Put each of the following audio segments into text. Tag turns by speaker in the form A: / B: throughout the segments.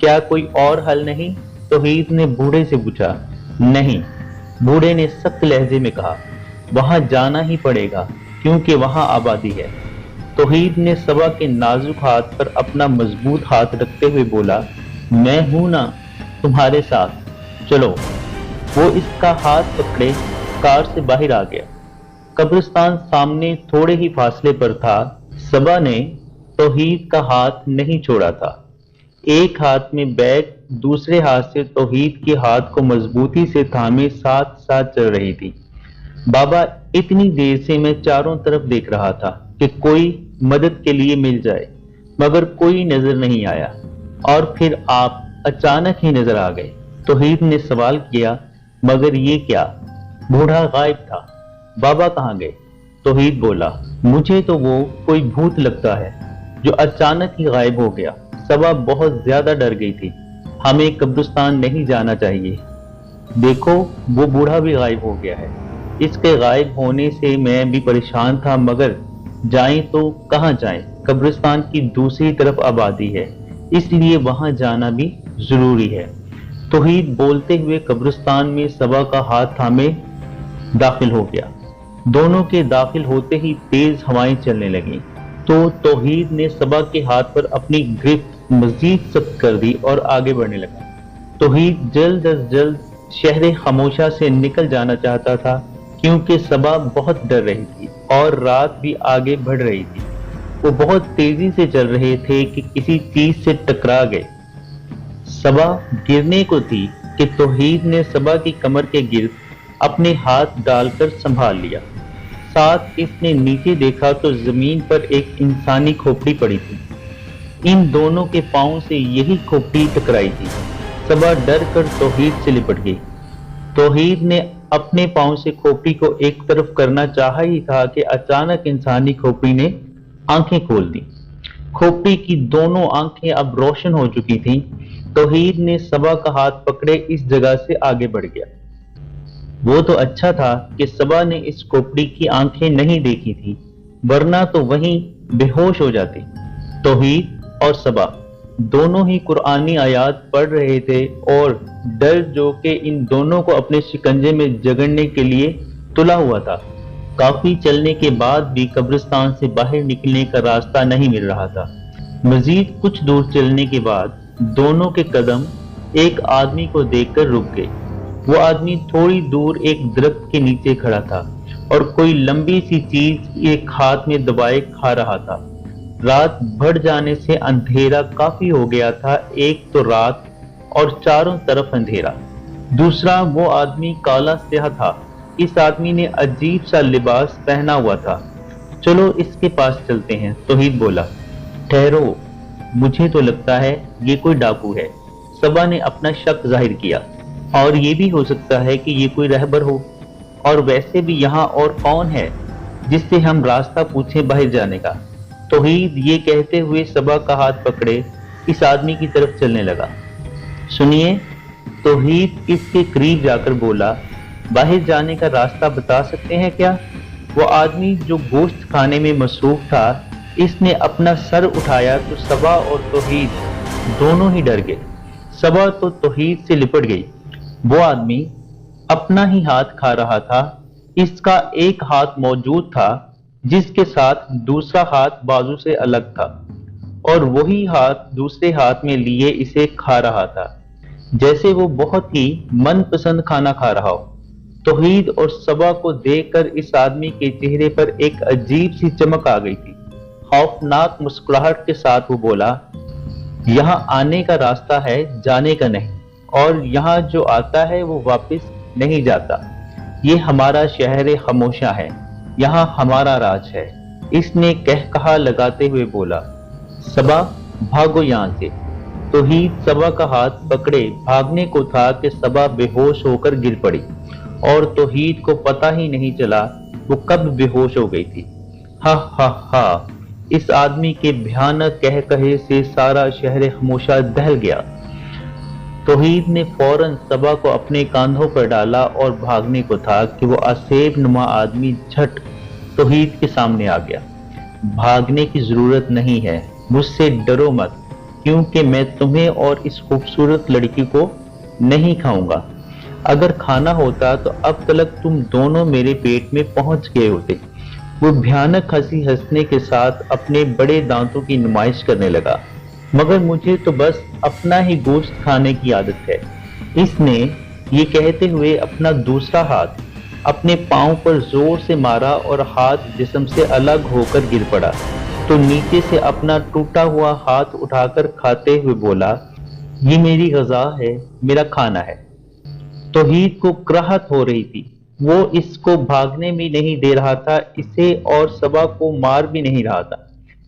A: کیا کوئی اور حل نہیں؟ توحید نے بوڑھے سے پوچھا۔ نہیں، بوڑھے نے سخت لہجے میں کہا، وہاں جانا ہی پڑے گا کیونکہ وہاں آبادی ہے۔ توحید نے صبا کے نازک ہاتھ پر اپنا مضبوط ہاتھ رکھتے ہوئے بولا، میں ہوں نا تمہارے ساتھ، چلو۔ وہ اس کا ہاتھ پکڑے کار سے باہر آ گیا۔ قبرستان سامنے تھوڑے ہی فاصلے پر تھا۔ صبا نے توحید کا ہاتھ نہیں چھوڑا تھا۔ ایک ہاتھ میں بیگ، دوسرے ہاتھ سے توحید کے ہاتھ کو مضبوطی سے تھامے ساتھ ساتھ چل رہی تھی۔ بابا، اتنی دیر سے میں چاروں طرف دیکھ رہا تھا کہ کوئی مدد کے لیے مل جائے، مگر کوئی نظر نہیں آیا، اور پھر آپ اچانک ہی نظر آ گئے۔ توحید نے سوال کیا، مگر یہ کیا؟ بوڑھا غائب تھا۔ بابا کہاں گئے؟ توحید بولا، مجھے تو وہ کوئی بھوت لگتا ہے جو اچانک ہی غائب ہو گیا۔ صبا بہت زیادہ ڈر گئی تھی۔ ہمیں قبرستان نہیں جانا چاہیے۔ دیکھو، وہ بوڑھا بھی غائب ہو گیا ہے۔ اس کے غائب ہونے سے میں بھی پریشان تھا، مگر جائیں تو کہاں جائیں؟ قبرستان کی دوسری طرف آبادی ہے، اس لیے وہاں جانا بھی ضروری ہے۔ توحید بولتے ہوئے قبرستان میں صبا کا ہاتھ تھامے داخل ہو گیا۔ دونوں کے داخل ہوتے ہی تیز ہوائیں چلنے لگیں، تو توحید نے صبا کے ہاتھ پر اپنی گرفت مزید سخت کر دی اور آگے بڑھنے لگا۔ توحید جلد از جلد شہر خاموشہ سے نکل جانا چاہتا تھا، کیونکہ صبا بہت ڈر رہی تھی اور رات بھی آگے بڑھ رہی تھی۔ وہ بہت تیزی سے چل رہے تھے کہ کسی چیز سے ٹکرا گئے۔ صبا گرنے کو تھی کہ توحید نے صبا کی کمر کے گرد اپنے ہاتھ ڈال کر سنبھال لیا۔ ساتھ اس نے نیچے دیکھا تو زمین پر ایک انسانی کھوپڑی پڑی تھی۔ ان دونوں کے پاؤں سے یہی کھوپڑی ٹکرائی تھی۔ صبا ڈر کر توحید سے لپٹ گئی۔ توحید نے اپنے پاؤں سے کھوپڑی کو ایک طرف کرنا چاہا ہی تھا کہ اچانک انسانی کھوپڑی نے آنکھیں کھول دیں۔ کھوپڑی کی دونوں آنکھیں اب روشن ہو چکی تھیں۔ توحید نے صبا کا ہاتھ پکڑے اس جگہ سے آگے بڑھ گیا۔ وہ تو اچھا تھا کہ صبا نے اس کھوپڑی کی آنکھیں نہیں دیکھی تھی، ورنہ تو وہیں بے ہوش ہو جاتی۔ توحید اور صبا دونوں ہی قرآنی آیات پڑھ رہے تھے، اور ڈر جو کہ ان دونوں کو اپنے شکنجے میں جکڑنے کے لیے تلا ہوا تھا۔ کافی چلنے کے بعد بھی قبرستان سے باہر نکلنے کا راستہ نہیں مل رہا تھا۔ مزید کچھ دور چلنے کے بعد دونوں کے قدم ایک آدمی کو دیکھ کر رک گئے۔ وہ آدمی تھوڑی دور ایک درخت کے نیچے کھڑا تھا اور کوئی لمبی سی چیز ایک ہاتھ میں دبائے کھا رہا تھا۔ رات بڑھ جانے سے اندھیرا کافی ہو گیا تھا۔ ایک تو رات اور چاروں طرف اندھیرا، دوسرا وہ آدمی کالا سیاہ تھا۔ اس آدمی نے عجیب سا لباس پہنا ہوا تھا۔ چلو اس کے پاس چلتے ہیں، توحید بولا۔ ٹھہرو، مجھے تو لگتا ہے یہ کوئی ڈاکو ہے۔ صبا نے اپنا شک ظاہر کیا، اور یہ بھی ہو سکتا ہے کہ یہ کوئی رہبر ہو، اور ویسے بھی یہاں اور کون ہے جس سے ہم راستہ پوچھیں باہر جانے کا؟ توحید یہ کہتے ہوئے صبا کا ہاتھ پکڑے اس آدمی کی طرف چلنے لگا۔ سنیے، توحید اس کے قریب جا کر بولا، باہر جانے کا راستہ بتا سکتے ہیں کیا؟ وہ آدمی جو گوشت کھانے میں مصروف تھا، اس نے اپنا سر اٹھایا تو صبا اور توحید دونوں ہی ڈر گئے۔ صبا تو توحید سے لپٹ گئی۔ وہ آدمی اپنا ہی ہاتھ کھا رہا تھا۔ اس کا ایک ہاتھ موجود تھا جس کے ساتھ دوسرا ہاتھ بازو سے الگ تھا، اور وہی ہاتھ دوسرے ہاتھ میں لیے اسے کھا رہا تھا، جیسے وہ بہت ہی من پسند کھانا کھا رہا ہو۔ توحید اور صبا کو دیکھ کر اس آدمی کے چہرے پر ایک عجیب سی چمک آ گئی تھی۔ خوفناک مسکراہٹ کے ساتھ وہ بولا، یہاں آنے کا راستہ ہے، جانے کا نہیں، اور یہاں جو آتا ہے وہ واپس نہیں جاتا۔ یہ ہمارا شہر خاموشہ ہے، یہاں ہمارا راج ہے۔ اس نے کہا لگاتے ہوئے بولا، صبا بھاگو یہاں سے۔ توحید صبا کا ہاتھ پکڑے بھاگنے کو تھا کہ صبا بے ہوش ہو کر گر پڑی، اور توحید کو پتہ ہی نہیں چلا وہ کب بے ہوش ہو گئی تھی۔ ہا ہا ہا، اس آدمی کے بھیانک کہے سے سارا شہر خاموشہ دہل گیا۔ توحید نے فوراً صبا کو اپنے کاندھوں پر ڈالا اور بھاگنے کو تھا کہ وہ آسیب نما آدمی جھٹ توحید کے سامنے آ گیا۔ بھاگنے کی ضرورت نہیں ہے، مجھ سے ڈرو مت، کیونکہ میں تمہیں اور اس خوبصورت لڑکی کو نہیں کھاؤں گا۔ اگر کھانا ہوتا تو اب تلک تم دونوں میرے پیٹ میں پہنچ گئے ہوتے۔ وہ بھیانک ہنسی ہنسنے کے ساتھ اپنے بڑے دانتوں کی نمائش کرنے لگا۔ مگر مجھے تو بس اپنا ہی گوشت کھانے کی عادت ہے۔ اس نے یہ کہتے ہوئے اپنا دوسرا ہاتھ اپنے پاؤں پر زور سے مارا اور ہاتھ جسم سے الگ ہو کر گر پڑا، تو نیچے سے اپنا ٹوٹا ہوا ہاتھ اٹھا کر کھاتے ہوئے بولا، یہ میری غذا ہے، میرا کھانا ہے۔ توحید کو کراہت ہو رہی تھی۔ وہ اس کو بھاگنے بھی نہیں دے رہا تھا، اسے اور صبا کو مار بھی نہیں رہا تھا۔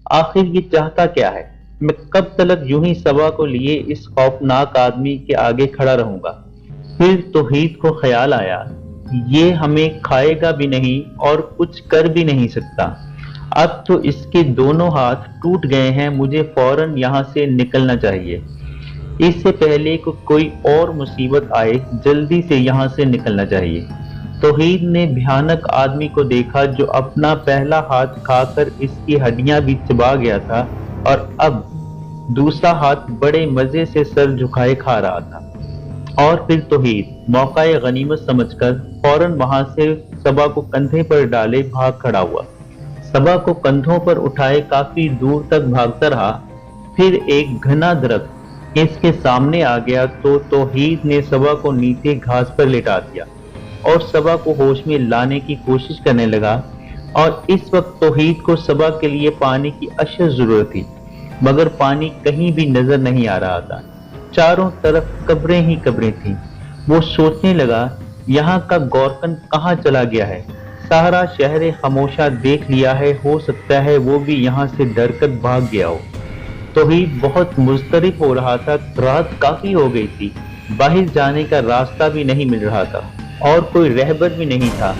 A: آخر یہ چاہتا کیا ہے؟ میں کب تلک یوں ہی صبا کو لیے اس خوفناک آدمی کے آگے کھڑا رہوں گا؟ پھر توحید کو خیال آیا، یہ ہمیں کھائے گا بھی نہیں اور کچھ کر بھی نہیں سکتا۔ اب تو اس کے دونوں ہاتھ ٹوٹ گئے ہیں، مجھے فوراً یہاں سے نکلنا چاہیے۔ اس سے پہلے کہ کوئی اور مصیبت آئے، جلدی سے یہاں سے نکلنا چاہیے۔ توحید نے بھیانک آدمی کو دیکھا جو اپنا پہلا ہاتھ کھا کر اس کی ہڈیاں بھی چبا گیا تھا اور اب دوسرا ہاتھ بڑے مزے سے سر جھکائے کھا رہا تھا۔ اور پھر توحید موقع غنیمت سمجھ کر فوراً وہاں سے صبا کو کندھے پر ڈالے بھاگ کھڑا ہوا۔ صبا کو کندھوں پر اٹھائے کافی دور تک بھاگتا رہا، پھر ایک گھنا درخت اس کے سامنے آ گیا تو توحید نے صبا کو نیچے گھاس پر لٹا دیا اور صبا کو ہوش میں لانے کی کوشش کرنے لگا۔ اور اس وقت توحید کو صبا کے لیے پانی کی اشد ضرورت تھی، مگر پانی کہیں بھی نظر نہیں آ رہا تھا۔ چاروں طرف قبریں ہی قبریں تھیں۔ وہ سوچنے لگا، یہاں کا گورکن کہاں چلا گیا ہے؟ سارا شہر خاموشہ دیکھ لیا ہے، ہو سکتا ہے وہ بھی یہاں سے ڈر کر بھاگ گیا ہو۔ توحید بہت مضطرب ہو رہا تھا، رات کافی ہو گئی تھی، باہر جانے کا راستہ بھی نہیں مل رہا تھا اور کوئی رہبر بھی نہیں تھا۔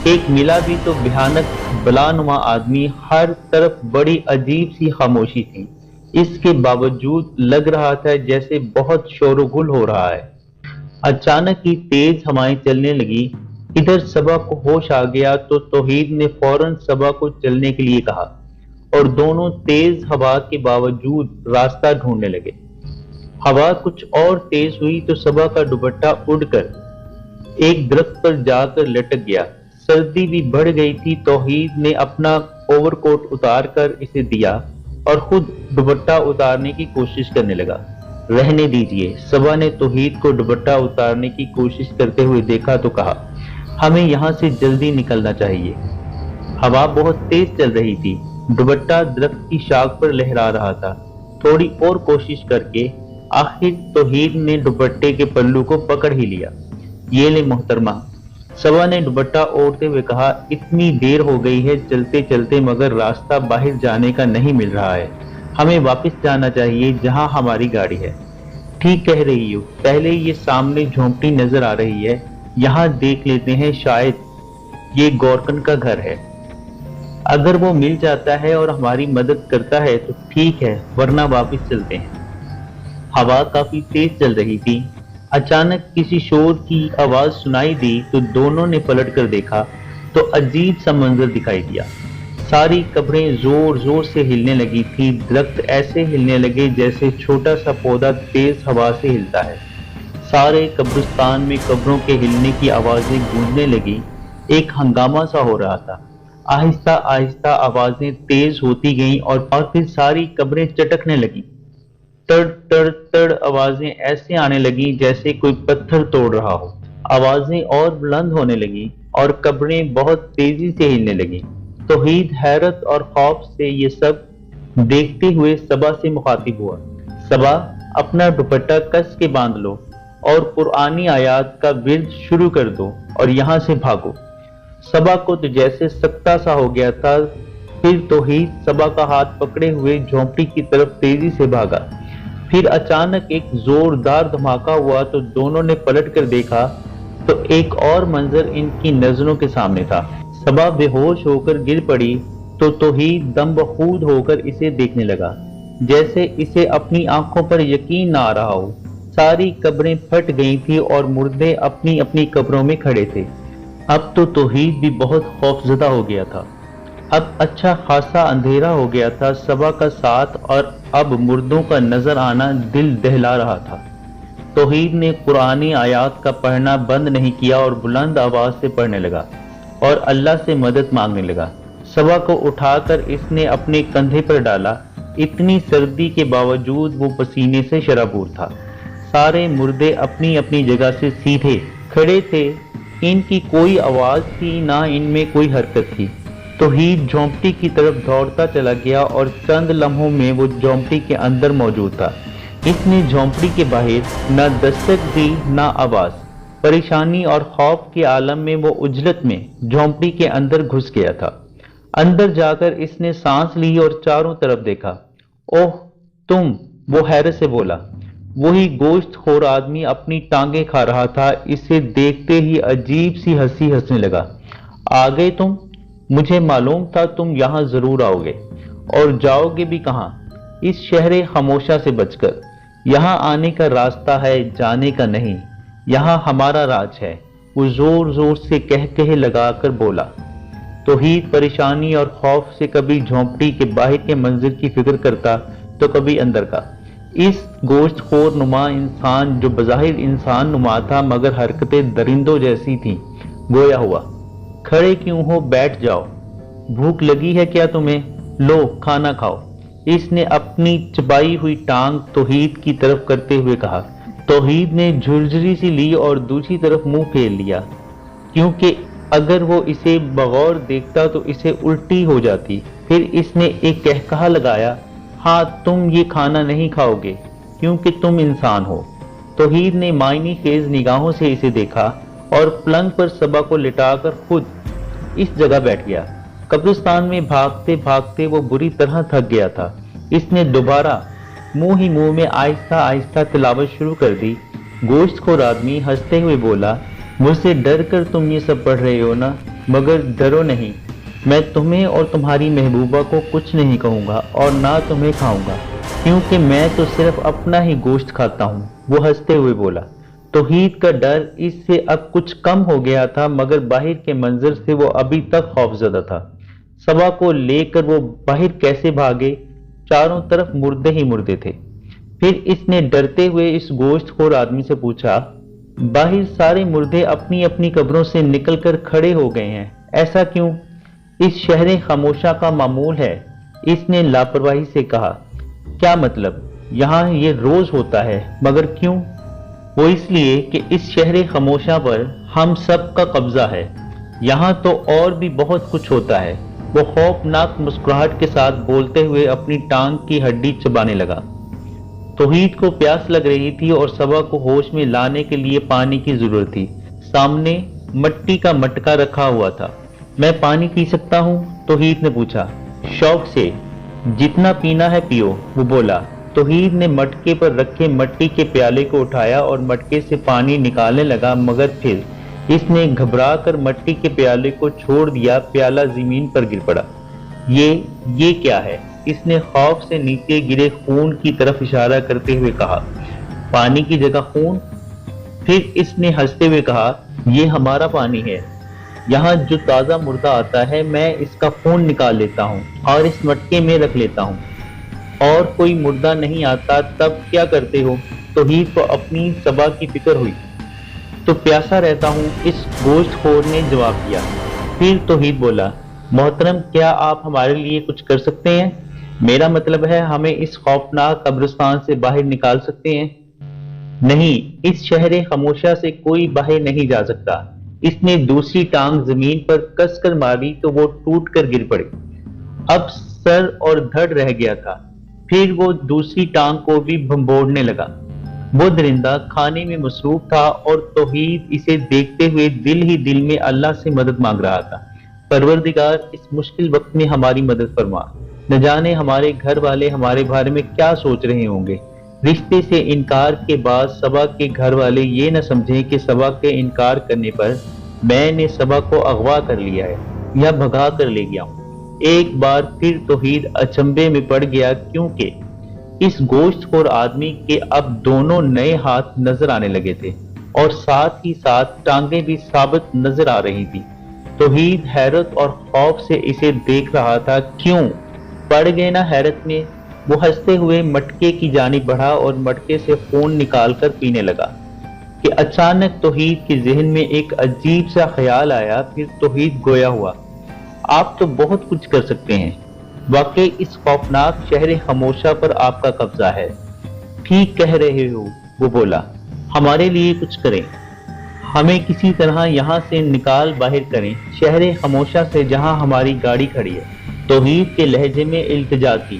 A: ایک ملا بھی تو بھیانک بلانما آدمی، ہر طرف بڑی عجیب سی خاموشی تھی، اس کے باوجود لگ رہا تھا جیسے بہت شور و گل ہو رہا ہے۔ اچانک ہی تیز ہوائیں چلنے لگی، ادھر صبا کو ہوش آ گیا تو توحید نے فوراً صبا کو چلنے کے لیے کہا اور دونوں تیز ہوا کے باوجود راستہ ڈھونڈنے لگے۔ ہوا کچھ اور تیز ہوئی تو صبا کا دوپٹہ اڑ کر ایک درخت پر جا کر لٹک گیا۔ سردی بھی بڑھ گئی تھی۔ توحید نے اپنا اوور کوٹ اتار کر اسے دیا اور خود دوپٹہ اتارنے کی کوشش کرنے لگا۔ رہنے دیجیے، صبا نے توحید کو دوپٹہ اتارنے کی کوشش کرتے ہوئے دیکھا تو کہا، ہمیں یہاں سے جلدی نکلنا چاہیے۔ ہوا بہت تیز چل رہی تھی، دوپٹہ درخت کی شاخ پر لہرا رہا تھا۔ تھوڑی اور کوشش کر کے آخر توحید نے دوپٹے کے پلو کو پکڑ ہی لیا۔ یہ لے محترمہ، صبا نے دوپٹہ اوڑھتے ہوئے کہا، اتنی دیر ہو گئی ہے چلتے چلتے مگر راستہ باہر جانے کا نہیں مل رہا ہے، ہمیں واپس جانا چاہیے جہاں ہماری گاڑی ہے۔ ٹھیک کہہ رہی ہو، پہلے یہ سامنے جھونپڑی نظر آ رہی ہے، یہاں دیکھ لیتے ہیں، شاید یہ گورکن کا گھر ہے۔ اگر وہ مل جاتا ہے اور ہماری مدد کرتا ہے تو ٹھیک ہے، ورنہ واپس چلتے ہیں۔ ہوا کافی تیز چل رہی تھی۔ اچانک کسی شور کی آواز سنائی دی تو دونوں نے پلٹ کر دیکھا تو عجیب سا منظر دکھائی دیا۔ ساری قبریں زور زور سے ہلنے لگی تھی، درخت ایسے ہلنے لگے جیسے چھوٹا سا پودا تیز ہوا سے ہلتا ہے۔ سارے قبرستان میں قبروں کے ہلنے کی آوازیں گونجنے لگی، ایک ہنگامہ سا ہو رہا تھا۔ آہستہ آہستہ آوازیں تیز ہوتی گئیں اور پھر ساری قبریں چٹکنے لگیں۔ تڑ تڑ تڑ آوازیں ایسے آنے لگیں جیسے کوئی پتھر توڑ رہا ہو۔ آوازیں اور بلند ہونے لگیں اور قبریں بہت تیزی سے ہلنے لگیں۔ توحید حیرت اور خوف سے یہ سب دیکھتے ہوئے صبا سے مخاطب ہوا، صبا، اپنا دوپٹہ کس کے باندھ لو اور قرآنی آیات کا ورد شروع کر دو اور یہاں سے بھاگو۔ صبا کو تو جیسے سکتہ سا ہو گیا تھا۔ پھر توحید صبا کا ہاتھ پکڑے ہوئے جھونپڑی کی طرف تیزی سے بھاگا۔ پھر اچانک ایک زوردار دھماکہ ہوا تو دونوں نے پلٹ کر دیکھا تو ایک اور منظر ان کی نظروں کے سامنے تھا۔ صبا بے ہوش ہو کر گر پڑی تو توحید دم بخود ہو کر اسے دیکھنے لگا، جیسے اسے اپنی آنکھوں پر یقین نہ آ رہا ہو۔ ساری قبریں پھٹ گئی تھی اور مردے اپنی اپنی قبروں میں کھڑے تھے۔ اب تو توحید بھی بہت خوفزدہ ہو گیا تھا۔ اب اچھا خاصا اندھیرا ہو گیا تھا، صبح کا 7 اور اب مردوں کا نظر آنا دل دہلا رہا تھا۔ توحید نے قرآنی آیات کا پڑھنا بند نہیں کیا اور بلند آواز سے پڑھنے لگا اور اللہ سے مدد مانگنے لگا۔ صبا کو اٹھا کر اس نے اپنے کندھے پر ڈالا۔ اتنی سردی کے باوجود وہ پسینے سے شرابور تھا۔ سارے مردے اپنی اپنی جگہ سے سیدھے کھڑے تھے، ان کی کوئی آواز تھی نہ ان میں کوئی حرکت تھی۔ توحید جھونپڑی کی طرف دوڑتا چلا گیا اور چند لمحوں میں وہ جھونپڑی کے اندر موجود تھا۔ اس نے جھونپڑی کے باہر نہ دستک دی نہ آواز۔ پریشانی اور خوف کے عالم میں وہ عجلت میں جھونپڑی کے اندر گھس گیا تھا۔ اندر جا کر اس نے سانس لی اور چاروں طرف دیکھا۔ اوہ تم، وہ حیرت سے بولا۔ وہی گوشت خور آدمی اپنی ٹانگیں کھا رہا تھا۔ اسے دیکھتے ہی عجیب سی ہنسی ہنسنے لگا۔ آ گئے تم؟ مجھے معلوم تھا تم یہاں ضرور آؤ گے، اور جاؤ گے بھی کہاں؟ اس شہر خاموشہ سے بچ کر۔ یہاں آنے کا راستہ ہے، جانے کا نہیں۔ یہاں ہمارا راج ہے، وہ زور زور سے کہہ لگا کر بولا۔ توحید پریشانی اور خوف سے کبھی جھونپڑی کے باہر کے منظر کی فکر کرتا تو کبھی اندر کا۔ اس گوشت خور نما انسان جو بظاہر انسان نما تھا مگر حرکتیں درندوں جیسی تھیں، گویا ہوا۔ کھڑے کیوں ہو، بیٹھ جاؤ۔ بھوک لگی ہے کیا تمہیں؟ لو کھانا کھاؤ۔ اس نے اپنی چبائی ہوئی ٹانگ توحید کی طرف کرتے ہوئے کہا۔ توحید نے جھرجھری سی لی اور دوسری طرف منہ پھیر لیا، کیونکہ اگر وہ اسے بغور دیکھتا تو اسے الٹی ہو جاتی۔ پھر اس نے ایک کہکہا لگایا، ہاں تم یہ کھانا نہیں کھاؤ گے کیونکہ تم انسان ہو۔ توحید نے معنی خیز نگاہوں سے اسے دیکھا اور پلنگ پر صبا کو لٹا کر خود اس جگہ بیٹھ گیا۔ قبرستان میں بھاگتے بھاگتے وہ بری طرح تھک گیا تھا۔ اس نے دوبارہ منہ ہی منہ میں آہستہ آہستہ تلاوت شروع کر دی۔ گوشت خور آدمی ہنستے ہوئے بولا، مجھ سے ڈر کر تم یہ سب پڑھ رہے ہو نا؟ مگر ڈرو نہیں، میں تمہیں اور تمہاری محبوبہ کو کچھ نہیں کہوں گا اور نہ تمہیں کھاؤں گا، کیونکہ میں تو صرف اپنا ہی گوشت کھاتا ہوں۔ وہ ہنستے ہوئے بولا۔ توحید کا ڈر اس سے اب کچھ کم ہو گیا تھا، مگر باہر کے منظر سے وہ ابھی تک خوفزدہ تھا۔ صبا کو لے کر وہ باہر کیسے بھاگے؟ چاروں طرف مردے ہی مردے تھے۔ پھر اس نے ڈرتے ہوئے اس گوشت خور آدمی سے پوچھا، باہر سارے مردے اپنی اپنی قبروں سے نکل کر کھڑے ہو گئے ہیں، ایسا کیوں؟ اس شہر خاموشہ کا معمول ہے، اس نے لاپرواہی سے کہا۔ کیا مطلب؟ یہاں یہ روز ہوتا ہے، مگر کیوں؟ وہ اس لیے کہ اس شہر خاموشہ پر ہم سب کا قبضہ ہے۔ یہاں تو اور بھی بہت کچھ ہوتا ہے۔ وہ خوفناک مسکراہٹ کے ساتھ بولتے ہوئے اپنی ٹانگ کی ہڈی چبانے لگا۔ توحید کو پیاس لگ رہی تھی اور صبا کو ہوش میں لانے کے لیے پانی کی ضرورت تھی۔ سامنے مٹی کا مٹکا رکھا ہوا تھا۔ میں پانی پی سکتا ہوں؟ توحید نے پوچھا۔ شوق سے، جتنا پینا ہے پیو، وہ بولا۔ توحید نے مٹکے پر رکھے مٹی کے پیالے کو اٹھایا اور مٹکے سے پانی نکالنے لگا، مگر پھر اس نے گھبرا کر مٹی کے پیالے کو چھوڑ دیا۔ پیالہ زمین پر گر پڑا۔ یہ کیا ہے؟ اس نے خوف سے نیچے گرے خون کی طرف اشارہ کرتے ہوئے کہا۔ پانی کی جگہ خون؟ پھر اس نے ہنستے ہوئے کہا، یہ ہمارا پانی ہے۔ یہاں جو تازہ مردہ آتا ہے میں اس کا خون نکال لیتا ہوں اور اس مٹکے میں رکھ لیتا ہوں۔ اور کوئی مردہ نہیں آتا تب کیا کرتے ہو؟ توحید کو اپنی صبا کی فکر ہوئی۔ تو پیاسا رہتا ہوں، اس گوشت خور نے جواب دیا۔ پھر توحید بولا، محترم کیا آپ ہمارے لیے کچھ کر سکتے ہیں؟ میرا مطلب ہے ہمیں اس خوفناک قبرستان سے باہر نکال سکتے ہیں؟ نہیں، اس شہر خاموشہ سے کوئی باہر نہیں جا سکتا۔ اس نے دوسری ٹانگ زمین پر کس کر ماری تو وہ ٹوٹ کر گر پڑی۔ اب سر اور دھڑ رہ گیا تھا۔ پھر وہ دوسری ٹانگ کو بھی بھنبوڑنے لگا۔ وہ درندہ کھانے میں مصروف تھا اور توحید اسے دیکھتے ہوئے دل ہی دل میں اللہ سے مدد مانگ رہا تھا۔ پروردگار، اس مشکل وقت میں ہماری مدد فرما۔ نہ جانے ہمارے گھر والے ہمارے بارے میں کیا سوچ رہے ہوں گے۔ رشتے سے انکار کے بعد صبا کے گھر والے یہ نہ سمجھیں کہ صبا کے انکار کرنے پر میں نے صبا کو اغوا کر لیا ہے یا بھگا کر لے گیا ہوں۔ ایک بار پھر توحید اچنبے میں پڑ گیا، کیونکہ اس گوشت خور آدمی کے اب دونوں نئے ہاتھ نظر آنے لگے تھے اور ساتھ ہی ساتھ ٹانگیں بھی ثابت نظر آ رہی تھی۔ توحید حیرت اور خوف سے اسے دیکھ رہا تھا۔ کیوں؟ پڑ گئے نا حیرت میں؟ وہ ہنستے ہوئے مٹکے کی جانب بڑھا اور مٹکے سے خون نکال کر پینے لگا کہ اچانک توحید کے ذہن میں ایک عجیب سا خیال آیا۔ پھر توحید گویا ہوا، آپ تو بہت کچھ کر سکتے ہیں، واقعی اس خوفناک شہر خاموشہ پر آپ کا قبضہ ہے۔ ٹھیک کہہ رہے ہو، وہ بولا، ہمارے لیے کچھ کریں، ہمیں کسی طرح یہاں سے نکال باہر کریں، شہر خاموشہ سے جہاں ہماری گاڑی کھڑی ہے۔ توحید کے لہجے میں التجا کی۔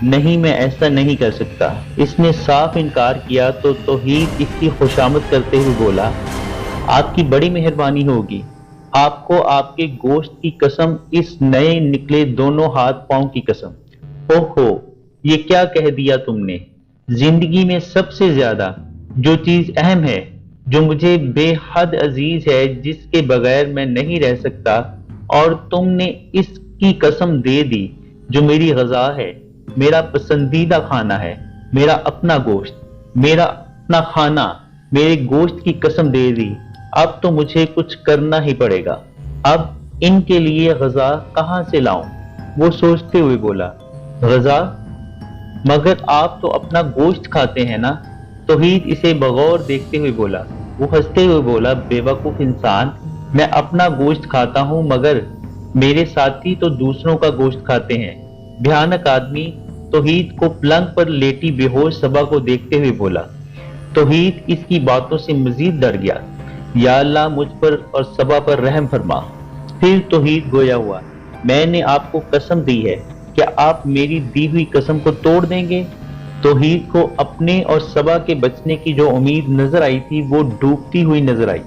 A: نہیں، میں ایسا نہیں کر سکتا۔ اس نے صاف انکار کیا تو توحید اس کی خوشامد کرتے ہوئے بولا، آپ کی بڑی مہربانی ہوگی، آپ کو آپ کے گوشت کی قسم، اس نئے نکلے دونوں ہاتھ پاؤں کی قسم۔ ہو، یہ کیا کہہ دیا تم نے؟ زندگی میں سب سے زیادہ جو چیز اہم ہے، جو مجھے بے حد عزیز ہے، جس کے بغیر میں نہیں رہ سکتا، اور تم نے اس کی قسم دے دی جو میری غذا ہے، میرا پسندیدہ کھانا ہے، میرا اپنا گوشت، میرا اپنا کھانا، میرے گوشت کی قسم دے دی۔ اب تو مجھے کچھ کرنا ہی پڑے گا۔ اب ان کے لیے غذا کہاں سے لاؤں؟ وہ سوچتے ہوئے بولا، غذا؟ مگر آپ تو اپنا گوشت کھاتے ہیں نا؟ توحید اسے بغور دیکھتے ہوئے بولا۔ وہ ہنستے ہوئے بولا، بے وقوف انسان، میں اپنا گوشت کھاتا ہوں مگر میرے ساتھی تو دوسروں کا گوشت کھاتے ہیں۔ بھیانک آدمی۔ توحید کو پلنگ پر لیٹی بے ہوش صبا کو دیکھتے ہوئے بولا۔ توحید اس کی باتوں سے مزید ڈر گیا۔ یا اللہ، مجھ پر اور صبا پر رحم فرما۔ پھر توحید گویا ہوا، میں نے آپ کو قسم دی ہے، کیا آپ میری دی ہوئی قسم کو توڑ دیں گے؟ توحید کو اپنے اور صبا کے بچنے کی جو امید نظر آئی تھی وہ ڈوبتی ہوئی نظر آئی،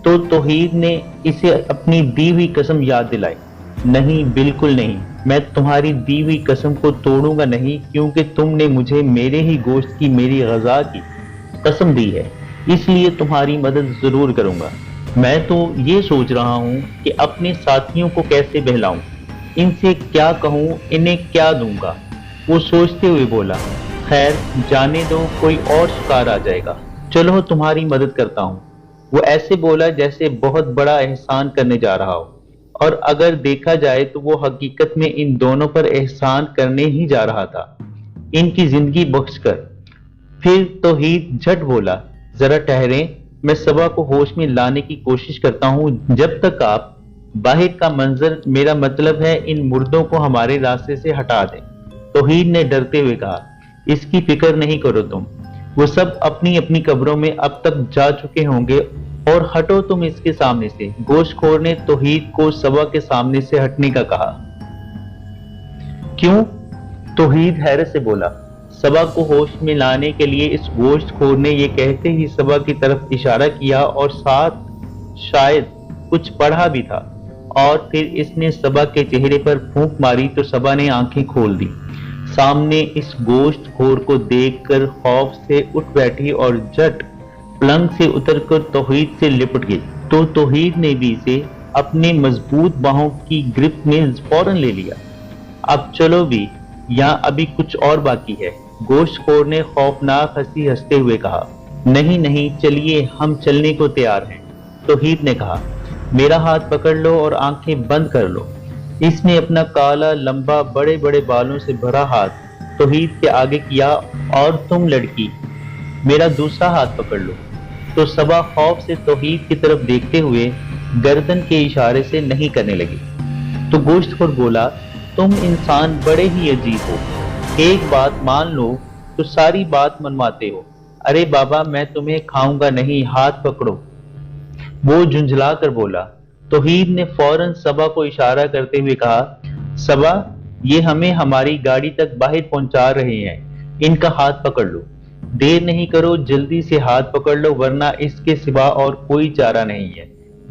A: تو توحید نے اسے اپنی دی ہوئی قسم یاد دلائی۔ نہیں، بالکل نہیں، میں تمہاری دی ہوئی قسم کو توڑوں گا نہیں، کیونکہ تم نے مجھے میرے ہی گوشت کی، میری غذا کی قسم دی ہے، اس لیے تمہاری مدد ضرور کروں گا۔ میں تو یہ سوچ رہا ہوں کہ اپنے ساتھیوں کو کیسے بہلاؤں، ان سے کیا کہوں، انہیں کیا دوں گا۔ وہ سوچتے ہوئے بولا، خیر جانے دو، کوئی اور شکار آ جائے گا، چلو تمہاری مدد کرتا ہوں۔ وہ ایسے بولا جیسے بہت بڑا احسان کرنے جا رہا ہو، اور اگر دیکھا جائے تو وہ حقیقت میں ان دونوں پر احسان کرنے ہی جا رہا تھا، ان کی زندگی بخش کر۔ پھر توحید جھٹ بولا، ذرا ٹھہریں، میں صبا کو ہوش میں لانے کی کوشش کرتا ہوں، جب تک آپ باہر کا منظر، میرا مطلب ہے ان مردوں کو ہمارے راستے سے ہٹا دیں۔ توحید نے ڈرتے ہوئے کہا، اس کی فکر نہیں کرو تم، وہ سب اپنی اپنی قبروں میں اب تک جا چکے ہوں گے، اور ہٹو تم اس کے سامنے سے۔ گوشت خور نے توحید کو صبا کے سامنے سے ہٹنے کا کہا۔ کیوں؟ توحید حیرت سے بولا۔ صبا کو ہوش میں لانے کے لیے اس گوشت خور نے یہ کہتے ہی صبا کی طرف اشارہ کیا، اور ساتھ شاید کچھ پڑھا بھی تھا، اور پھر اس نے صبا کے چہرے پر پھونک ماری تو صبا نے آنکھیں کھول دی۔ سامنے اس گوشت خور کو دیکھ کر خوف سے اٹھ بیٹھی اور جھٹ پلنگ سے اتر کر توحید سے لپٹ گئی، تو توحید نے بھی اسے اپنے مضبوط باہوں کی گرفت میں فوراً لے لیا۔ اب چلو بھی، یہاں ابھی کچھ اور باقی ہے، گوشت خور نے خوفناک ہنسی ہنستے ہوئے کہا۔ نہیں نہیں، چلیے، ہم چلنے کو تیار ہیں، توحید نے کہا۔ میرا ہاتھ پکڑ لو اور آنکھیں بند کر لو۔ اس نے اپنا کالا، لمبا، بڑے بڑے بالوں سے بھرا ہاتھ توحید کے آگے کیا، اور تم لڑکی، میرا دوسرا ہاتھ پکڑ لو۔ تو صبا خوف سے توحید کی طرف دیکھتے ہوئے گردن کے اشارے سے نہیں کرنے لگی۔ تو گوشت خور بولا، تم انسان بڑے ہی عجیب ہو، ایک بات مان لو تو ساری بات منواتے ہو۔ ارے بابا، میں تمہیں کھاؤں گا نہیں، ہاتھ پکڑو، وہ جھنجھلا کر بولا۔ توحید نے فوراً صبا کو اشارہ کرتے ہوئے کہا، صبا، یہ ہمیں ہماری گاڑی تک باہر پہنچا رہے ہیں، ان کا ہاتھ پکڑ لو، دیر نہیں کرو، جلدی سے ہاتھ پکڑ لو، ورنہ اس کے سوا اور کوئی چارہ نہیں ہے۔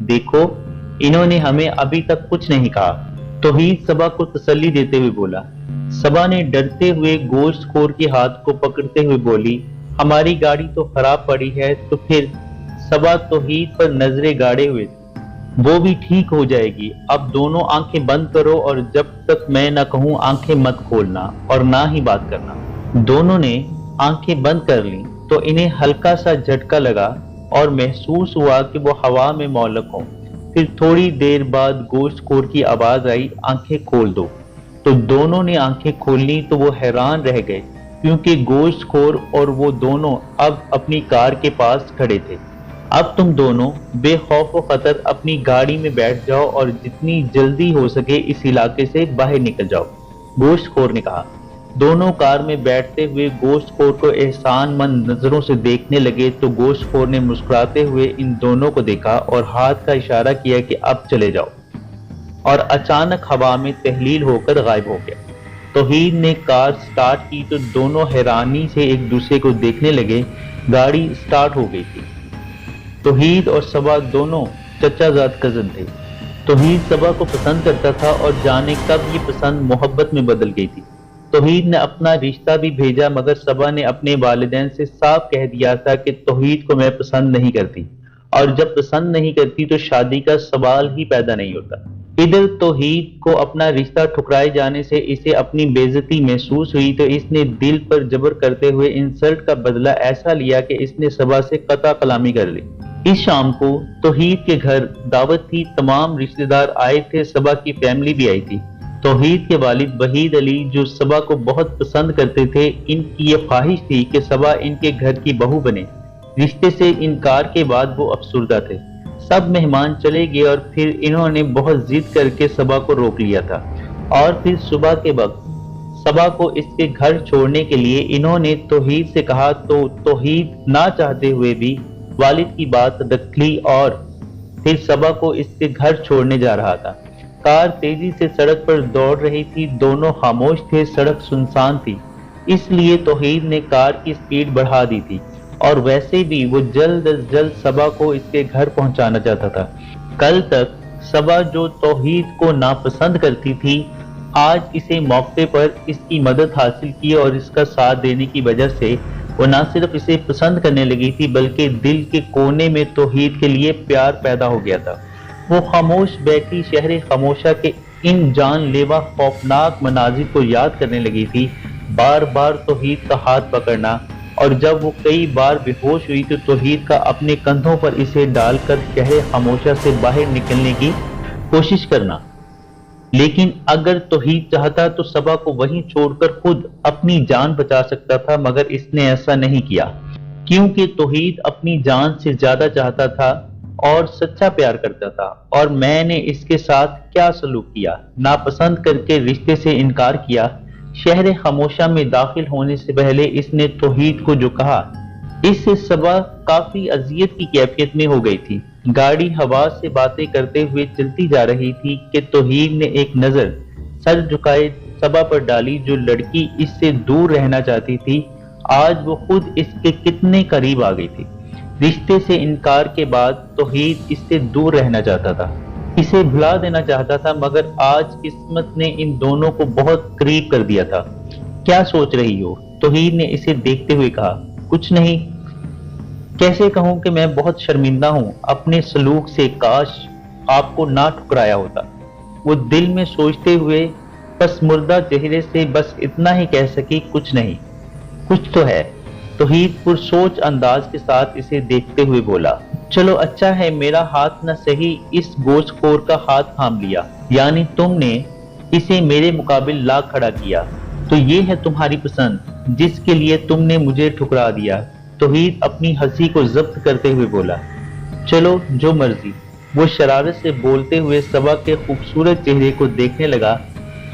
A: دیکھو، انہوں نے ہمیں ابھی تک کچھ نہیں کہا۔ توحید صبا کو تسلی دیتے ہوئے بولا۔ صبا نے ڈرتے ہوئے گوشت خور کے ہاتھ کو پکڑتے ہوئے بولی، ہماری گاڑی تو خراب پڑی ہے۔ تو پھر صبا توحید پر نظریں گاڑے ہوئے تھے، وہ بھی ٹھیک ہو جائے گی، اب دونوں آنکھیں بند کرو، اور جب تک میں نہ کہوں آنکھیں مت کھولنا اور نہ ہی بات کرنا۔ دونوں نے آنکھیں بند کر لیں تو انہیں ہلکا سا جھٹکا لگا اور محسوس ہوا کہ وہ ہوا میں معلق ہوں۔ پھر تھوڑی دیر بعد گوشت خور کی آواز آئی، آنکھیں کھول دو۔ تو دونوں نے آنکھیں کھولنی تو وہ حیران رہ گئے، کیونکہ گوشت خور اور وہ دونوں اب اپنی کار کے پاس کھڑے تھے۔ اب تم دونوں بے خوف و خطر اپنی گاڑی میں بیٹھ جاؤ اور جتنی جلدی ہو سکے اس علاقے سے باہر نکل جاؤ، گوشت خور نے کہا۔ دونوں کار میں بیٹھتے ہوئے گوشت خور کو احسان مند نظروں سے دیکھنے لگے تو گوشت خور نے مسکراتے ہوئے ان دونوں کو دیکھا اور ہاتھ کا اشارہ کیا کہ اب چلے جاؤ، اور اچانک ہوا میں تحلیل ہو کر غائب ہو گیا۔ توحید نے کار سٹارٹ کی تو دونوں حیرانی سے ایک دوسرے کو دیکھنے لگے۔ گاڑی سٹارٹ ہو گئی تھی۔ توحید اور صبا دونوں چچا زاد کزن تھے۔ توحید صبا کو پسند کرتا تھا اور جانے کب یہ پسند محبت میں بدل گئی تھی۔ توحید نے اپنا رشتہ بھی بھیجا، مگر صبا نے اپنے والدین سے صاف کہہ دیا تھا کہ توحید کو میں پسند نہیں کرتی، اور جب پسند نہیں کرتی تو شادی کا سوال ہی پیدا نہیں ہوتا۔ ادھر توحید کو اپنا رشتہ ٹھکرائے جانے سے اسے اپنی بے عزتی محسوس ہوئی تو اس نے دل پر جبر کرتے ہوئے انسلٹ کا بدلہ ایسا لیا کہ اس نے صبا سے قطع کلامی کر لی۔ اس شام کو توحید کے گھر دعوت تھی، تمام رشتہ دار آئے تھے، صبا کی فیملی بھی آئی تھی۔ توحید کے والد وحید علی جو صبا کو بہت پسند کرتے تھے، ان کی یہ خواہش تھی کہ صبا ان کے گھر کی بہو بنے۔ رشتے سے انکار کے بعد وہ افسردہ تھے۔ سب مہمان چلے گئے اور پھر انہوں نے بہت ضد کر کے صبا کو روک لیا تھا، اور پھر صبح کے وقت صبا کو اس کے گھر چھوڑنے کے لیے انہوں نے توحید سے کہا تو توحید نہ چاہتے ہوئے بھی والد کی بات رکھ لی اور پھر صبا کو اس کے گھر چھوڑنے جا رہا تھا۔ کار تیزی سے سڑک پر دوڑ رہی تھی، دونوں خاموش تھے، سڑک سنسان تھی، اس لیے توحید نے کار کی سپیڈ بڑھا دی تھی، اور ویسے بھی وہ جلد از جلد صبا کو اس کے گھر پہنچانا چاہتا تھا۔ کل تک صبا جو توحید کو ناپسند کرتی تھی، آج اسے موقع پر اس کی مدد حاصل کی اور اس کا ساتھ دینے کی وجہ سے وہ نہ صرف اسے پسند کرنے لگی تھی بلکہ دل کے کونے میں توحید کے لیے پیار پیدا ہو گیا تھا۔ وہ خاموش بیٹھی شہر خاموشہ کے ان جان لیوا خوفناک مناظر کو یاد کرنے لگی تھی، بار بار توحید کا ہاتھ پکڑنا، اور جب وہ کئی بار بے ہوش ہوئی تو توحید کا اپنے کندھوں پر اسے ڈال کر شہر خاموشہ سے باہر نکلنے کی کوشش کرنا۔ لیکن اگر توحید چاہتا تو صبا کو وہیں چھوڑ کر خود اپنی جان بچا سکتا تھا، مگر اس نے ایسا نہیں کیا، کیونکہ توحید اپنی جان سے زیادہ چاہتا تھا اور سچا پیار کرتا تھا، اور میں نے اس کے ساتھ کیا سلوک کیا، ناپسند کر کے رشتے سے انکار کیا۔ شہر خاموشہ میں داخل ہونے سے پہلے اس نے توحید کو جو کہا، اس سے صبا کافی اذیت کی کیفیت میں ہو گئی تھی۔ گاڑی ہوا سے باتیں کرتے ہوئے چلتی جا رہی تھی کہ توحید نے ایک نظر سر جھکائے صبا پر ڈالی۔ جو لڑکی اس سے دور رہنا چاہتی تھی، آج وہ خود اس کے کتنے قریب آ گئی تھی۔ رشتے سے انکار کے بعد توحید اس سے دور رہنا چاہتا تھا، اسے بھلا دینا چاہتا تھا، مگر آج قسمت نے ان دونوں کو بہت قریب کر دیا تھا۔ کیا سوچ رہی ہو؟ توحید نے اسے دیکھتے ہوئے کہا۔ کچھ نہیں۔ کیسے کہوں کہ میں بہت شرمندہ ہوں اپنے سلوک سے، کاش آپ کو نہ ٹھکرایا ہوتا۔ وہ دل میں سوچتے ہوئے پس مردہ چہرے سے بس اتنا ہی کہہ سکی، کچھ نہیں۔ کچھ تو ہے، توحید پرسوچ انداز کے ساتھ اسے دیکھتے ہوئے بولا۔ چلو اچھا ہے، میرا ہاتھ نہ صحیح اس گوشت خور کا ہاتھ تھام لیا، یعنی تم نے اسے میرے مقابل لا کھڑا کیا، تو یہ ہے تمہاری پسند جس کے لیے تم نے مجھے ٹھکرا دیا۔ توحید اپنی ہنسی کو ضبط کرتے ہوئے بولا۔ چلو جو مرضی۔ وہ شرارت سے بولتے ہوئے صبا کے خوبصورت چہرے کو دیکھنے لگا۔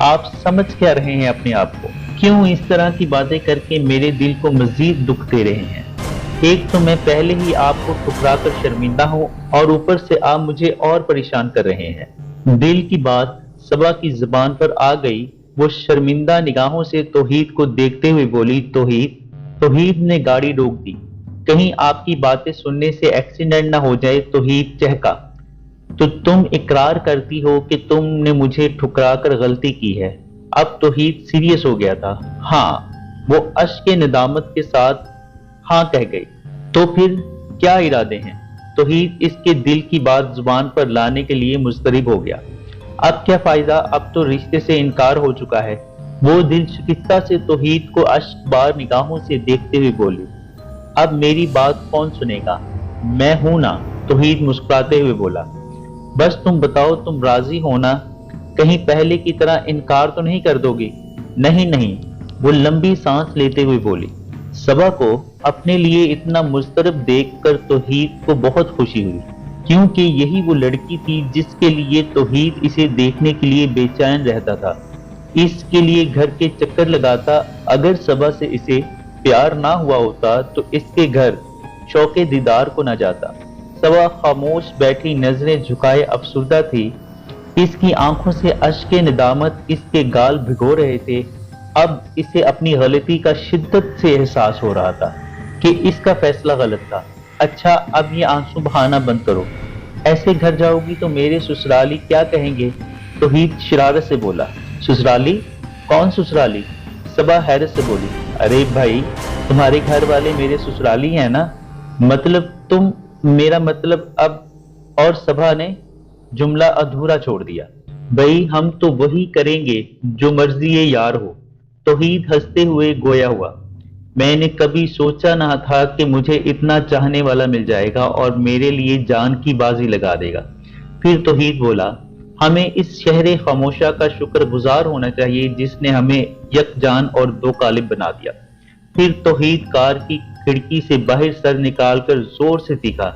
A: آپ سمجھ کیا رہے ہیں اپنے آپ کو؟ کیوں اس طرح کی باتیں کر کے میرے دل کو مزید دکھ دے رہے ہیں؟ ایک تو میں پہلے ہی آپ کو ٹھکرا کر شرمندہ ہوں، اور اوپر سے آپ مجھے اور پریشان کر رہے ہیں۔ دل کی بات صبا کی زبان پر آ گئی۔ وہ شرمندہ نگاہوں سے توحید کو دیکھتے ہوئے بولی، توحید نے گاڑی روک دی۔ کہیں آپ کی باتیں سننے سے ایکسیڈنٹ نہ ہو جائے۔ توحید چہکا۔ تو تم اقرار کرتی ہو کہ تم نے مجھے ٹھکرا کر غلطی کی ہے؟ اب توحید سیریس ہو گیا تھا۔ ہاں، وہ اشک ندامت کے ساتھ ہاں کہہ گئی۔ تو پھر کیا ارادے ہیں؟ توحید اس کے دل کی بات زبان پر لانے کے لیے مضطرب ہو گیا۔ اب کیا فائدہ، اب تو رشتے سے انکار ہو چکا ہے۔ وہ دل شکستہ سے توحید کو اشک بار نگاہوں سے دیکھتے ہوئے بولی، اب میری بات کون سنے گا؟ میں ہوں نا، توحید مسکراتے ہوئے بولا۔ بس تم بتاؤ تم راضی ہونا، کہیں پہلے کی طرح انکار تو نہیں کر دو گی؟ نہیں نہیں، وہ لمبی سانس لیتے ہوئے بولی۔ صبا کو اپنے لیے اتنا مضطرب دیکھ کر توحید کو بہت خوشی ہوئی، کیونکہ یہی وہ لڑکی تھی جس کے لیے توحید اسے دیکھنے کے لیے بے چین رہتا تھا، اس کے لیے گھر کے چکر لگاتا۔ اگر صبا سے اسے پیار نہ ہوا ہوتا تو اس کے گھر شوق دیدار کو نہ جاتا۔ صبا خاموش بیٹھی نظریں جھکائے افسردہ تھی، اس کی آنکھوں سے اشک ندامت اس کے گال بھگو رہے تھے۔ اب اسے اپنی غلطی کا شدت سے احساس ہو رہا تھا کہ اس کا فیصلہ غلط تھا۔ اچھا اب یہ آنسو بہانا بند کرو، ایسے گھر جاؤ گی تو میرے سسرالی کیا کہیں گے؟ توحید شرارت سے بولا۔ سسرالی؟ کون سسرالی؟ صبا حیرت سے بولی۔ ارے بھائی، تمہارے گھر والے میرے سسرالی ہیں نا، مطلب تم، میرا مطلب اب۔ اور صبا نے جملہ ادھورا چھوڑ دیا۔ بھائی ہم تو وہی کریں گے جو مرضی یار ہو۔ توحید ہنستے ہوئے گویا ہوا۔ میں نے کبھی سوچا نہ تھا کہ مجھے اتنا چاہنے والا مل جائے گا اور میرے لیے جان کی بازی لگا دے گا۔ پھر توحید بولا، ہمیں اس شہر خاموشہ کا شکر گزار ہونا چاہیے جس نے ہمیں یک جان اور دو قالب بنا دیا۔ پھر توحید کار کی کھڑکی سے باہر سر نکال کر زور سے تیکھا،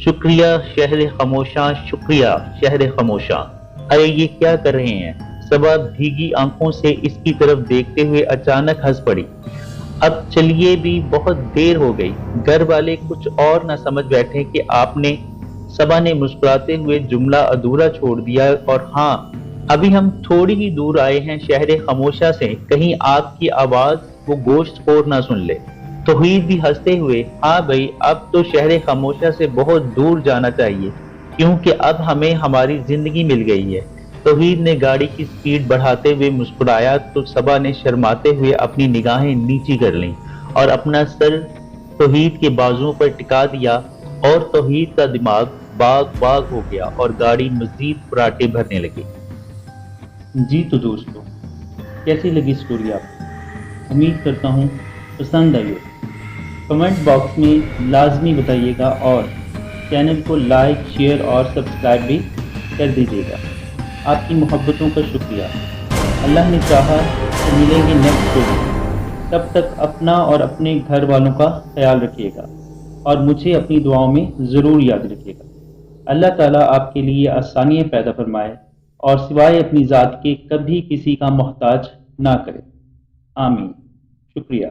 A: شکریہ شہر خاموشہ، شکریہ شہر خاموشہ۔ ارے یہ کیا کر رہے ہیں؟ صبا بھیگی آنکھوں سے اس کی طرف دیکھتے ہوئے اچانک ہنس پڑی۔ اب چلیے بھی بہت دیر ہو گئی، گھر والے کچھ اور نہ سمجھ بیٹھے کہ آپ نے۔ صبا نے مسکراتے ہوئے جملہ ادھورا چھوڑ دیا، اور ہاں ابھی ہم تھوڑی ہی دور آئے ہیں شہر خاموشہ سے، کہیں آپ کی آواز وہ گوشت خور نہ سن لے۔ توحید بھی ہنستے ہوئے، ہاں بھائی اب تو شہر خاموشہ سے بہت دور جانا چاہیے، کیونکہ اب ہمیں ہماری زندگی مل گئی ہے۔ توحید نے گاڑی کی سپیڈ بڑھاتے ہوئے مسکرایا تو صبا نے شرماتے ہوئے اپنی نگاہیں نیچی کر لیں اور اپنا سر توحید کے بازوؤں پر ٹکا دیا، اور توحید کا دماغ باغ باغ ہو گیا اور گاڑی مزید فراٹے بھرنے لگی۔ جی تو دوستو، کیسی لگی سٹوری آپ کو؟ امید کرتا ہوں پسند آئی ہو۔ کمنٹ باکس میں لازمی بتائیے گا، اور چینل کو لائک، شیئر اور سبسکرائب بھی کر دیجیے گا۔ آپ کی محبتوں کا شکریہ۔ اللہ نے چاہا تو ملیں گے نیکسٹ اسٹوری۔ تب تک اپنا اور اپنے گھر والوں کا خیال رکھیے گا، اور مجھے اپنی دعاؤں میں ضرور یاد رکھیے گا۔ اللہ تعالیٰ آپ کے لیے آسانیاں پیدا فرمائے اور سوائے اپنی ذات کے کبھی کسی کا محتاج نہ کرے۔ آمین۔ شکریہ۔